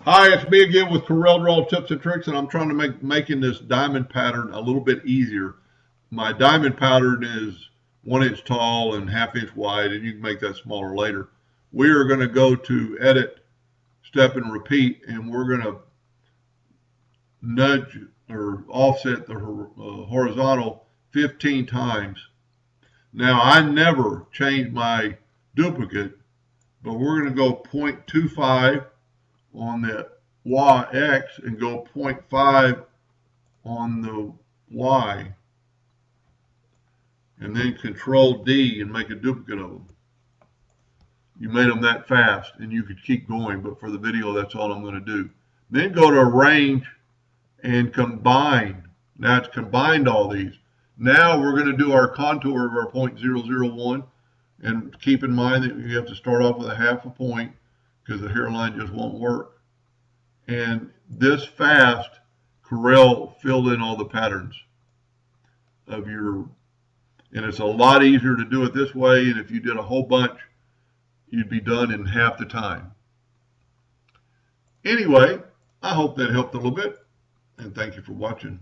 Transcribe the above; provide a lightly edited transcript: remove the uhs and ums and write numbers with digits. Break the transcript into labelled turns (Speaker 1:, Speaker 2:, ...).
Speaker 1: Hi, it's me again with Corel Draw Tips and Tricks, and I'm trying to making this diamond pattern a little bit easier. My diamond pattern is 1 inch tall and ½ inch wide, and you can make that smaller later. We are going to go to Edit, Step, and Repeat, and we're going to nudge or offset the horizontal 15 times. Now, I never change my duplicate, but we're going to go 0.25 on the X and go 0.5 on the Y, and then Control D and make a duplicate of them. You made them that fast, and you could keep going, but for the video, that's all I'm going to do. Then go to Arrange and Combine. Now it's combined all these. Now we're going to do our contour of our 0.001, and keep in mind that you have to start off with a ½ a point because the hairline just won't work. And this fast, Corel filled in all the patterns of your, and it's a lot easier to do it this way, and if you did a whole bunch, you'd be done in half the time. Anyway, I hope that helped a little bit, and thank you for watching.